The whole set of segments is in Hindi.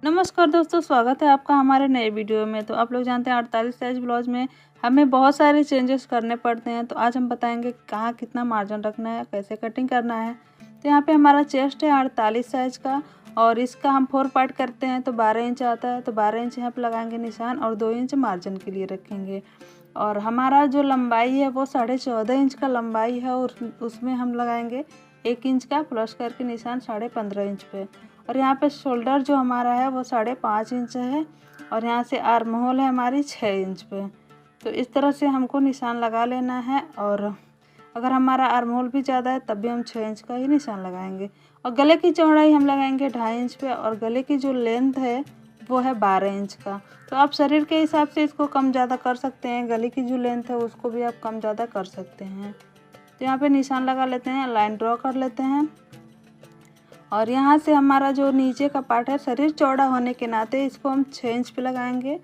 नमस्कार दोस्तों, स्वागत है आपका हमारे नए वीडियो में। तो आप लोग जानते हैं 48 साइज ब्लाउज में हमें बहुत सारे चेंजेस करने पड़ते हैं। तो आज हम बताएंगे कहाँ कितना मार्जिन रखना है, कैसे कटिंग करना है। तो यहाँ पे हमारा चेस्ट है 48 साइज का और इसका हम 4 पार्ट करते हैं तो 12 इंच आता है। तो 12 इंच यहाँ पे लगाएंगे निशान और 2 इंच मार्जिन के लिए रखेंगे। और हमारा जो लंबाई है वो 14.5 इंच का लंबाई है और उसमें हम लगाएंगे 1 इंच का प्लस करके निशान 15.5 इंच पे। और यहाँ पे शोल्डर जो हमारा है वो 5.5 इंच है और यहाँ से आर्म होल है हमारी 6 इंच पे। तो इस तरह से हमको निशान लगा लेना है। और अगर हमारा आर्म होल भी ज़्यादा है तब भी हम 6 इंच का ही निशान लगाएंगे। और गले की चौड़ाई हम लगाएंगे 2.5 इंच पे और गले की जो लेंथ है वो है 12 इंच का। तो आप शरीर के हिसाब से इसको कम ज़्यादा कर सकते हैं, गले की जो लेंथ है उसको भी आप कम ज़्यादा कर सकते हैं। तो यहाँ पे निशान लगा लेते हैं, लाइन ड्रॉ कर लेते हैं। और यहाँ से हमारा जो नीचे का पार्ट है शरीर चौड़ा होने के नाते इसको हम 6 इंच पे लगाएंगे।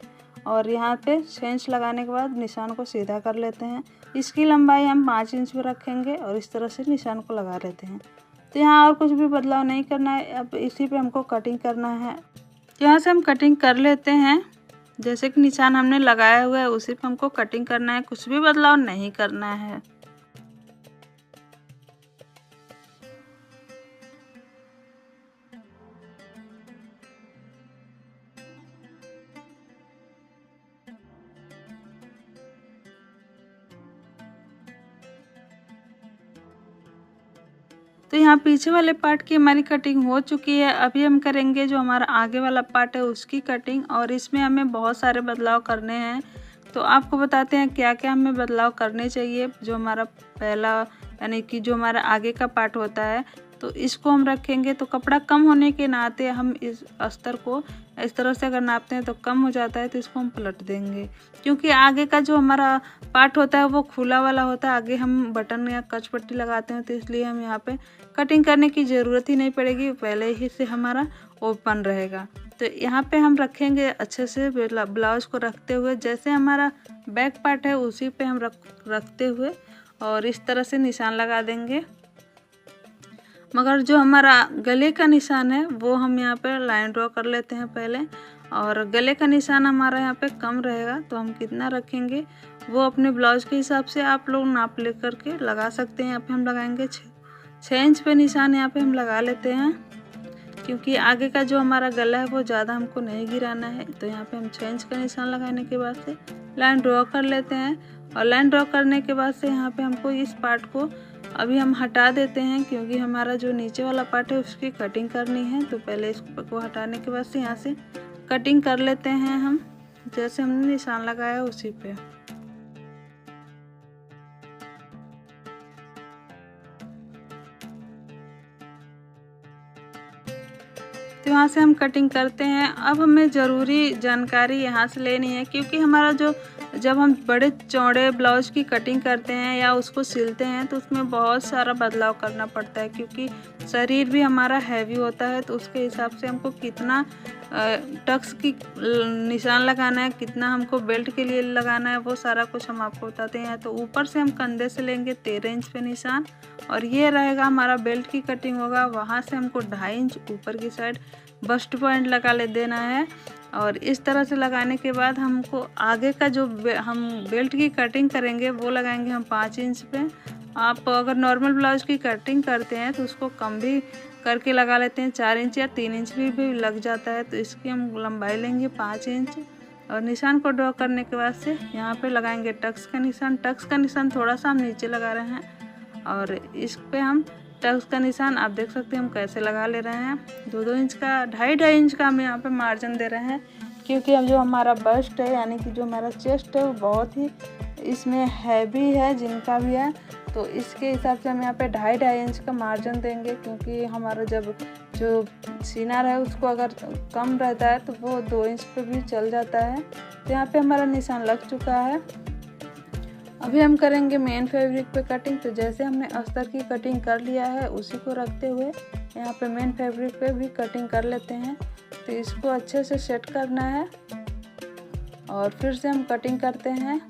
और यहाँ पे 6 इंच लगाने के बाद निशान को सीधा कर लेते हैं। इसकी लंबाई हम 5 इंच पे रखेंगे और इस तरह से निशान को लगा लेते हैं। तो यहाँ और कुछ भी बदलाव नहीं करना है, अब इसी पे हमको कटिंग करना है। यहाँ से हम कटिंग कर लेते हैं, जैसे कि निशान हमने लगाया हुआ है उसी पे हमको कटिंग करना है, कुछ भी बदलाव नहीं करना है। तो यहाँ पीछे वाले पार्ट की हमारी कटिंग हो चुकी है। अभी हम करेंगे जो हमारा आगे वाला पार्ट है उसकी कटिंग, और इसमें हमें बहुत सारे बदलाव करने हैं। तो आपको बताते हैं क्या क्या हमें बदलाव करने चाहिए। जो हमारा पहला यानी कि जो हमारा आगे का पार्ट होता है तो इसको हम रखेंगे। तो कपड़ा कम होने के नाते हम इस अस्तर को इस तरह से अगर नापते हैं तो कम हो जाता है, तो इसको हम पलट देंगे। क्योंकि आगे का जो हमारा पार्ट होता है वो खुला वाला होता है, आगे हम बटन या कच पट्टी लगाते हैं, तो इसलिए हम यहाँ पे कटिंग करने की ज़रूरत ही नहीं पड़ेगी, पहले ही से हमारा ओपन रहेगा। तो यहाँ पे हम रखेंगे अच्छे से ब्लाउज को रखते हुए, जैसे हमारा बैक पार्ट है उसी पे हम रखते हुए और इस तरह से निशान लगा देंगे। मगर जो हमारा गले का निशान है वो हम यहाँ पे लाइन ड्रॉ कर लेते हैं पहले। और गले का निशान हमारा यहाँ पे कम रहेगा, तो हम कितना रखेंगे वो अपने ब्लाउज के हिसाब से आप लोग नाप ले करके लगा सकते हैं। यहाँ पे हम लगाएंगे 6 इंच पे निशान यहाँ पे हम लगा लेते हैं, क्योंकि आगे का जो हमारा गला है वो ज़्यादा हमको नहीं गिराना है। तो यहाँ पे हम 6 इंच का निशान लगाने के बाद से लाइन ड्रॉ कर लेते हैं। और लाइन ड्रॉ करने के बाद से यहाँ पे हमको इस पार्ट को अभी हम हटा देते हैं, क्योंकि हमारा जो नीचे वाला पार्ट है उसकी कटिंग करनी है। तो पहले इसको हटाने के बाद से यहाँ से कटिंग कर लेते हैं हम, जैसे हमने निशान लगाया उसी पे। तो यहाँ से हम कटिंग करते हैं। अब हमें ज़रूरी जानकारी यहाँ से लेनी है, क्योंकि हमारा जब हम बड़े चौड़े ब्लाउज की कटिंग करते हैं या उसको सिलते हैं तो उसमें बहुत सारा बदलाव करना पड़ता है, क्योंकि शरीर भी हमारा हैवी होता है। तो उसके हिसाब से हमको कितना टक्स की निशान लगाना है, कितना हमको बेल्ट के लिए लगाना है, वो सारा कुछ हम आपको बताते हैं। तो ऊपर से हम कंधे से लेंगे 13 इंच पे निशान, और ये रहेगा हमारा बेल्ट की कटिंग होगा। वहाँ से हमको 2.5 इंच ऊपर की साइड बस्ट पॉइंट लगा ले देना है। और इस तरह से लगाने के बाद हमको आगे का जो हम बेल्ट की कटिंग करेंगे वो लगाएंगे हम 5 इंच पे। आप अगर नॉर्मल ब्लाउज की कटिंग करते हैं तो उसको कम भी करके लगा लेते हैं, 4 इंच या 3 इंच भी लग जाता है। तो इसकी हम लंबाई लेंगे 5 इंच। और निशान को ड्रॉ करने के बाद से यहाँ पे लगाएंगे टक्स का निशान। टक्स का निशान थोड़ा सा हम नीचे लगा रहे हैं और इस पे हम टक्स का निशान आप देख सकते हैं हम कैसे लगा ले रहे हैं। 2-2 इंच का 2.5 इंच का हम यहाँ पे मार्जिन दे रहे हैं, क्योंकि अब जो हमारा बस्ट है यानी कि जो हमारा चेस्ट है वो बहुत ही इसमें हैवी है, जिनका भी है। तो इसके हिसाब से हम यहाँ पे 2.5 इंच का मार्जिन देंगे, क्योंकि हमारा जब जो सीना है उसको अगर कम रहता है तो वो 2 इंच पे भी चल जाता है। तो यहाँ पे हमारा निशान लग चुका है। अभी हम करेंगे मेन फैब्रिक पे कटिंग। तो जैसे हमने अस्तर की कटिंग कर लिया है उसी को रखते हुए यहाँ पे मेन फैब्रिक पे भी कटिंग कर लेते हैं। तो इसको अच्छे से सेट करना है और फिर से हम कटिंग करते हैं।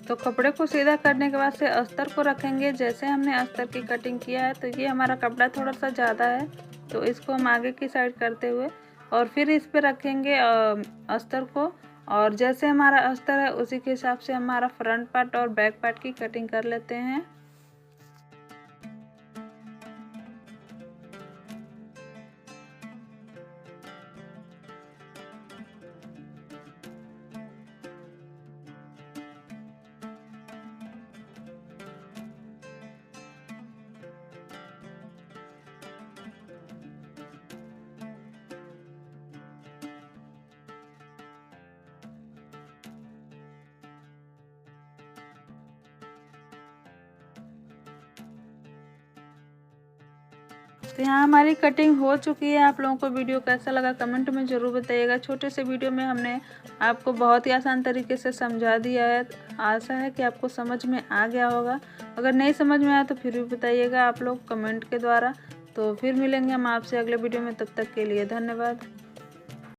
तो कपड़े को सीधा करने के बाद से अस्तर को रखेंगे जैसे हमने अस्तर की कटिंग किया है। तो ये हमारा कपड़ा थोड़ा सा ज़्यादा है तो इसको हम आगे की साइड करते हुए और फिर इस पे रखेंगे अस्तर को, और जैसे हमारा अस्तर है उसी के हिसाब से हमारा फ्रंट पार्ट और बैक पार्ट की कटिंग कर लेते हैं। तो यहाँ हमारी कटिंग हो चुकी है। आप लोगों को वीडियो कैसा लगा कमेंट में ज़रूर बताइएगा। छोटे से वीडियो में हमने आपको बहुत ही आसान तरीके से समझा दिया है। आशा है कि आपको समझ में आ गया होगा। अगर नहीं समझ में आया तो फिर भी बताइएगा आप लोग कमेंट के द्वारा। तो फिर मिलेंगे हम आपसे अगले वीडियो में, तब तक के लिए धन्यवाद।